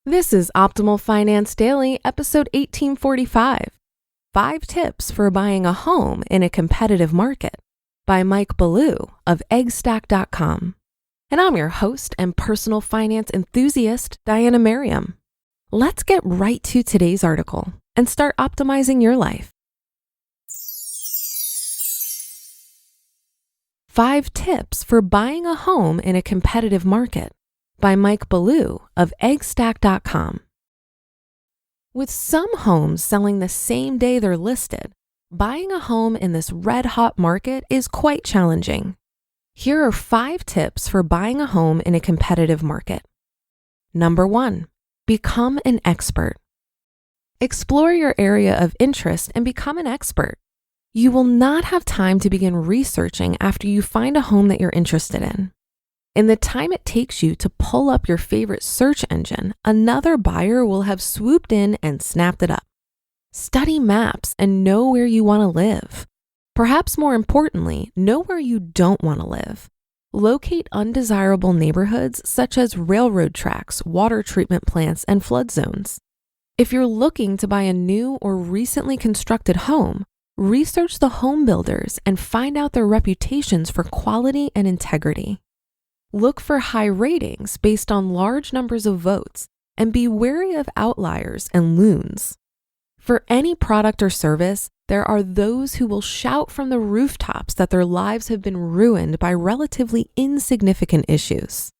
This is Optimal Finance Daily, episode 1845. 5 Tips for Buying a Home in a Competitive Market by Ballew of eggstack.com. And I'm your host and personal finance enthusiast, Diana Merriam. Let's get right to today's article and start optimizing your life. 5 Tips for Buying a Home in a Competitive Market by Ballew of eggstack.com. With some homes selling the same day they're listed, buying a home in this red-hot market is quite challenging. Here are 5 tips for buying a home in a competitive market. Number 1, become an expert. Explore your area of interest and become an expert. You will not have time to begin researching after you find a home that you're interested in. In the time it takes you to pull up your favorite search engine, another buyer will have swooped in and snapped it up. Study maps and know where you want to live. Perhaps more importantly, know where you don't want to live. Locate undesirable neighborhoods such as railroad tracks, water treatment plants, and flood zones. If you're looking to buy a new or recently constructed home, research the home builders and find out their reputations for quality and integrity. Look for high ratings based on large numbers of votes and be wary of outliers and loons. For any product or service, there are those who will shout from the rooftops that their lives have been ruined by relatively insignificant issues.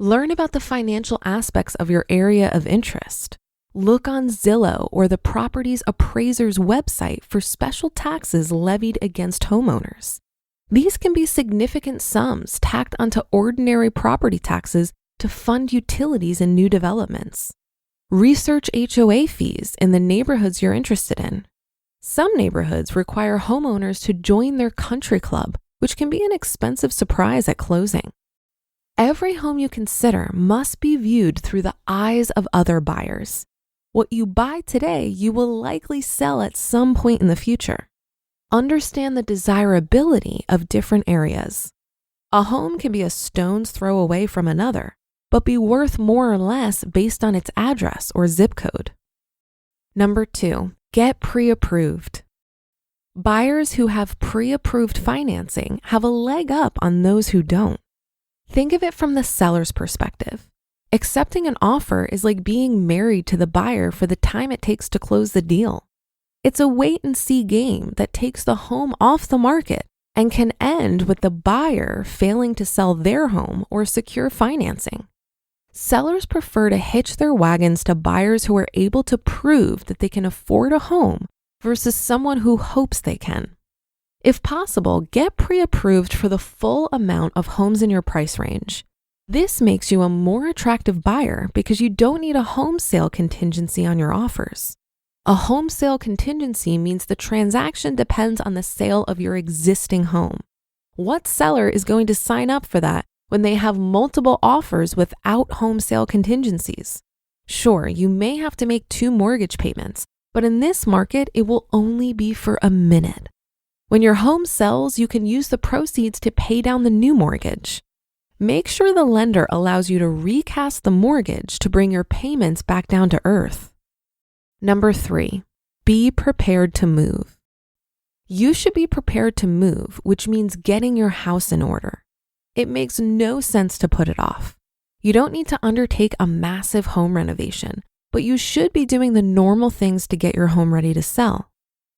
Learn about the financial aspects of your area of interest. Look on Zillow or the property's appraiser's website for special taxes levied against homeowners. These can be significant sums tacked onto ordinary property taxes to fund utilities in new developments. Research HOA fees in the neighborhoods you're interested in. Some neighborhoods require homeowners to join their country club, which can be an expensive surprise at closing. Every home you consider must be viewed through the eyes of other buyers. What you buy today, you will likely sell at some point in the future. Understand the desirability of different areas. A home can be a stone's throw away from another, but be worth more or less based on its address or zip code. Number 2, get pre-approved. Buyers who have pre-approved financing have a leg up on those who don't. Think of it from the seller's perspective. Accepting an offer is like being married to the buyer for the time it takes to close the deal. It's a wait-and-see game that takes the home off the market and can end with the buyer failing to sell their home or secure financing. Sellers prefer to hitch their wagons to buyers who are able to prove that they can afford a home versus someone who hopes they can. If possible, get pre-approved for the full amount of homes in your price range. This makes you a more attractive buyer because you don't need a home sale contingency on your offers. A home sale contingency means the transaction depends on the sale of your existing home. What seller is going to sign up for that when they have multiple offers without home sale contingencies? Sure, you may have to make 2 mortgage payments, but in this market, it will only be for a minute. When your home sells, you can use the proceeds to pay down the new mortgage. Make sure the lender allows you to recast the mortgage to bring your payments back down to earth. Number 3, be prepared to move. You should be prepared to move, which means getting your house in order. It makes no sense to put it off. You don't need to undertake a massive home renovation, but you should be doing the normal things to get your home ready to sell.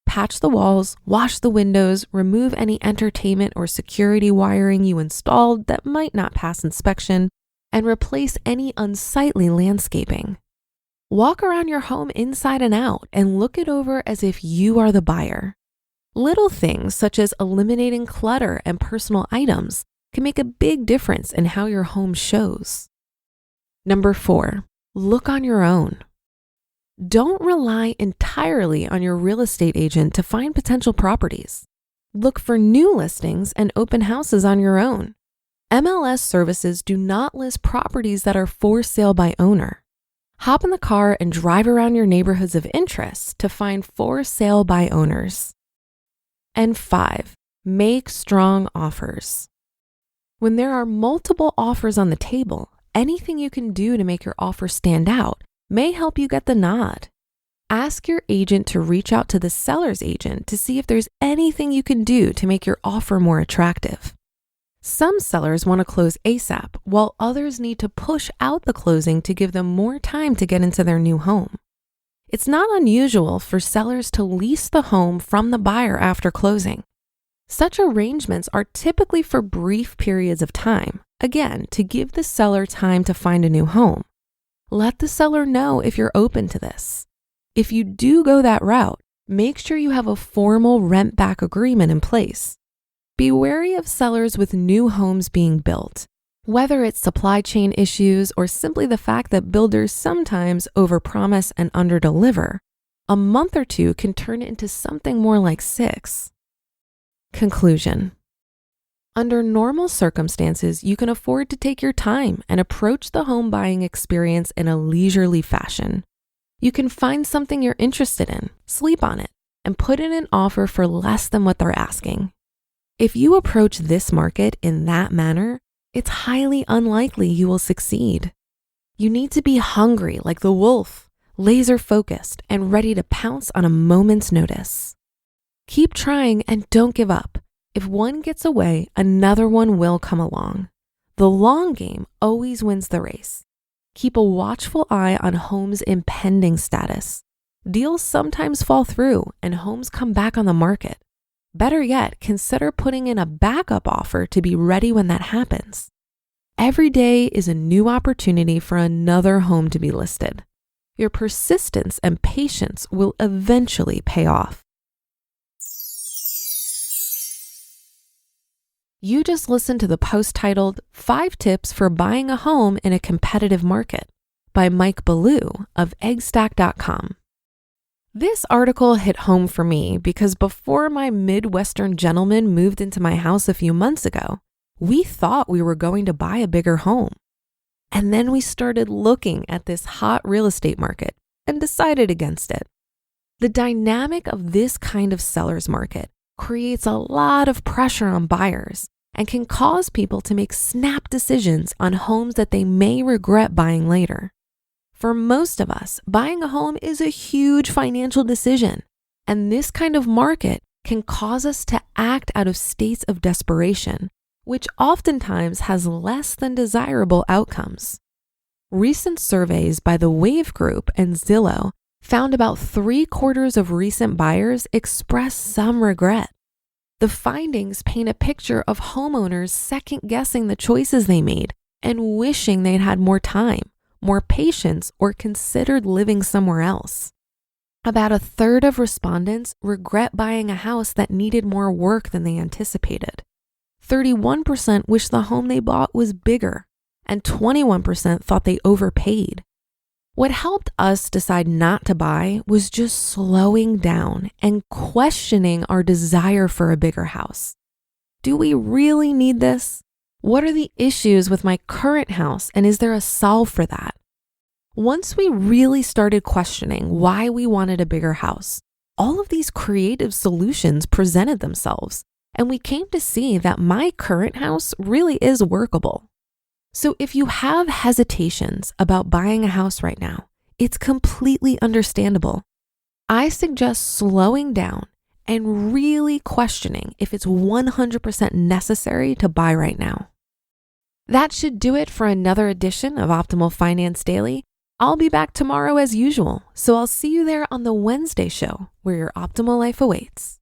Patch the walls, wash the windows, remove any entertainment or security wiring you installed that might not pass inspection, and replace any unsightly landscaping. Walk around your home inside and out and look it over as if you are the buyer. Little things such as eliminating clutter and personal items can make a big difference in how your home shows. Number 4, look on your own. Don't rely entirely on your real estate agent to find potential properties. Look for new listings and open houses on your own. MLS services do not list properties that are for sale by owner. Hop in the car and drive around your neighborhoods of interest to find for sale by owners. And 5, make strong offers. When there are multiple offers on the table, anything you can do to make your offer stand out may help you get the nod. Ask your agent to reach out to the seller's agent to see if there's anything you can do to make your offer more attractive. Some sellers want to close ASAP, while others need to push out the closing to give them more time to get into their new home. It's not unusual for sellers to lease the home from the buyer after closing. Such arrangements are typically for brief periods of time, again, to give the seller time to find a new home. Let the seller know if you're open to this. If you do go that route, make sure you have a formal rent-back agreement in place. Be wary of sellers with new homes being built. Whether it's supply chain issues or simply the fact that builders sometimes overpromise and underdeliver, a month or two can turn it into something more like 6. Conclusion. Under normal circumstances, you can afford to take your time and approach the home buying experience in a leisurely fashion. You can find something you're interested in, sleep on it, and put in an offer for less than what they're asking. If you approach this market in that manner, it's highly unlikely you will succeed. You need to be hungry like the wolf, laser focused, and ready to pounce on a moment's notice. Keep trying and don't give up. If one gets away, another one will come along. The long game always wins the race. Keep a watchful eye on homes' impending status. Deals sometimes fall through and homes come back on the market. Better yet, consider putting in a backup offer to be ready when that happens. Every day is a new opportunity for another home to be listed. Your persistence and patience will eventually pay off. You just listened to the post titled 5 Tips for Buying a Home in a Competitive Market by Mike Ballew of eggstack.com. This article hit home for me because before my Midwestern gentleman moved into my house a few months ago, we thought we were going to buy a bigger home. And then we started looking at this hot real estate market and decided against it. The dynamic of this kind of seller's market creates a lot of pressure on buyers and can cause people to make snap decisions on homes that they may regret buying later. For most of us, buying a home is a huge financial decision, and this kind of market can cause us to act out of states of desperation, which oftentimes has less than desirable outcomes. Recent surveys by the Wave Group and Zillow found about 3/4 of recent buyers express some regret. The findings paint a picture of homeowners second-guessing the choices they made and wishing they'd had more time, more patience, or considered living somewhere else. About 1/3 of respondents regret buying a house that needed more work than they anticipated. 31% wish the home they bought was bigger, and 21% thought they overpaid. What helped us decide not to buy was just slowing down and questioning our desire for a bigger house. Do we really need this? What are the issues with my current house, and is there a solve for that? Once we really started questioning why we wanted a bigger house, all of these creative solutions presented themselves, and we came to see that my current house really is workable. So if you have hesitations about buying a house right now, it's completely understandable. I suggest slowing down and really questioning if it's 100% necessary to buy right now. That should do it for another edition of Optimal Finance Daily. I'll be back tomorrow as usual, so I'll see you there on the Wednesday show where your optimal life awaits.